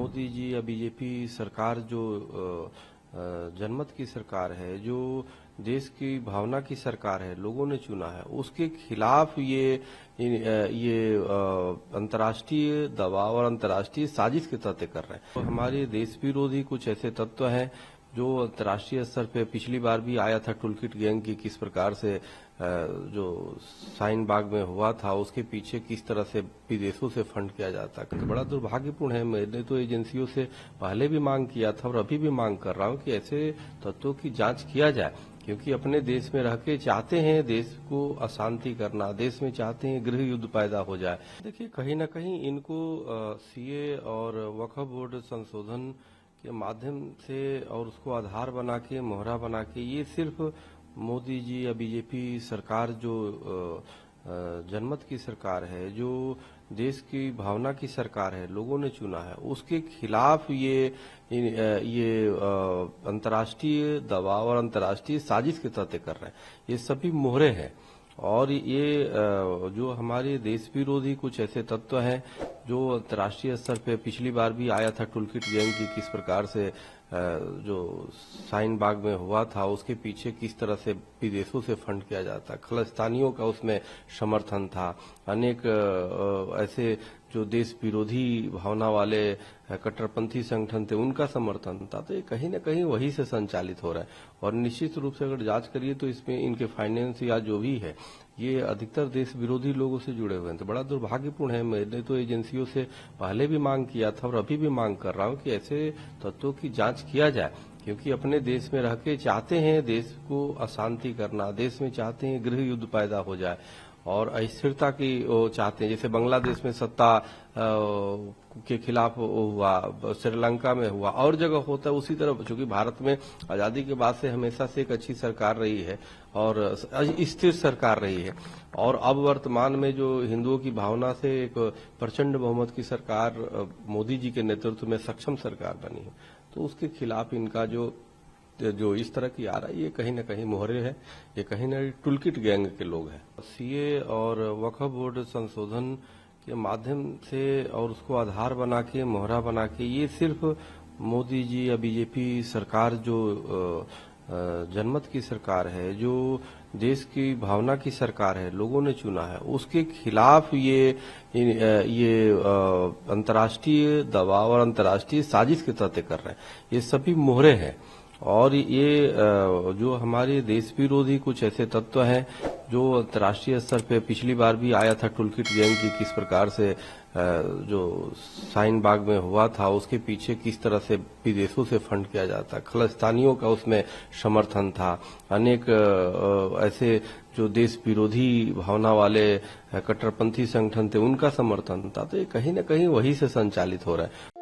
मोदी जी या बीजेपी सरकार जो जनमत की सरकार है, जो देश की भावना की सरकार है, लोगों ने चुना है, उसके खिलाफ ये अंतर्राष्ट्रीय दबाव और अंतर्राष्ट्रीय साजिश के तहत कर रहे हैं। तो हमारे देश विरोधी कुछ ऐसे तत्व हैं जो अंतर्राष्ट्रीय स्तर पे पिछली बार भी आया था टूलकिट गैंग की किस प्रकार से जो शाहीन बाग में हुआ था उसके पीछे किस तरह से विदेशों से फंड किया जाता है। तो बड़ा दुर्भाग्यपूर्ण है। मैंने तो एजेंसियों से पहले भी मांग किया था और अभी भी मांग कर रहा हूं कि ऐसे तत्वों की जांच किया जाए, क्योंकि अपने देश में रह के चाहते हैं देश को अशांति करना, देश में चाहते हैं गृह युद्ध पैदा हो जाए। देखिए, कहीं ना कहीं इनको सीए और वक्फ बोर्ड संशोधन के माध्यम से और उसको आधार बना के, मोहरा बना के, ये सिर्फ मोदी जी या बीजेपी सरकार जो जनमत की सरकार है, जो देश की भावना की सरकार है, लोगों ने चुना है, उसके खिलाफ ये अंतर्राष्ट्रीय दबाव और अंतर्राष्ट्रीय साजिश के तहत कर रहे हैं। ये सभी मोहरे हैं और ये जो हमारे देश विरोधी कुछ ऐसे तत्व हैं जो अंतर्राष्ट्रीय स्तर पे पिछली बार भी आया था टूलकिट गैंग की किस प्रकार से जो शाहीन बाग में हुआ था उसके पीछे किस तरह से विदेशों से फंड किया जाता है। खलिस्तानियों का उसमें समर्थन था, अनेक ऐसे जो देश विरोधी भावना वाले कट्टरपंथी संगठन थे उनका समर्थन था। तो ये कहीं न कहीं वही से संचालित हो रहा है और निश्चित रूप से अगर जांच करिए तो इसमें इनके फाइनेंस या जो भी है ये अधिकतर देश विरोधी लोगों से जुड़े हुए हैं। तो बड़ा दुर्भाग्यपूर्ण है। मैंने तो एजेंसियों से पहले भी मांग किया था और अभी भी मांग कर रहा हूं कि ऐसे तत्वों की जांच किया जाए, क्योंकि अपने देश में रह के चाहते हैं देश को अशांति करना, देश में चाहते हैं गृह युद्ध पैदा हो जाए और अस्थिरता की वो चाहते हैं। जैसे बांग्लादेश में सत्ता के खिलाफ हुआ, श्रीलंका में हुआ और जगह होता है उसी तरह, चूंकि भारत में आजादी के बाद से हमेशा से एक अच्छी सरकार रही है और स्थिर सरकार रही है और अब वर्तमान में जो हिंदुओं की भावना से एक प्रचंड बहुमत की सरकार मोदी जी के नेतृत्व में सक्षम सरकार बनी है, तो उसके खिलाफ इनका जो इस तरह की आ रहा है ये कहीं ना कहीं मोहरे है, ये कहीं ना टूलकिट गैंग के लोग हैं। सीए और वक्फ बोर्ड संशोधन के माध्यम से और उसको आधार बना के, मोहरा बना के, ये सिर्फ मोदी जी या बीजेपी सरकार जो जनमत की सरकार है, जो देश की भावना की सरकार है, लोगों ने चुना है, उसके खिलाफ ये अंतर्राष्ट्रीय दबाव और अंतर्राष्ट्रीय साजिश के तहत कर रहे हैं। ये सभी मोहरे हैं और ये जो हमारे देश विरोधी कुछ ऐसे तत्व हैं जो अंतर्राष्ट्रीय स्तर पे पिछली बार भी आया था टूलकिट गैंग की किस प्रकार से जो शाहीन बाग में हुआ था उसके पीछे किस तरह से विदेशों से फंड किया जाता है। खलिस्तानियों का उसमें समर्थन था, अनेक ऐसे जो देश विरोधी भावना वाले कट्टरपंथी संगठन थे उनका समर्थन था। तो ये कहीं ना कहीं वही से संचालित हो रहा है।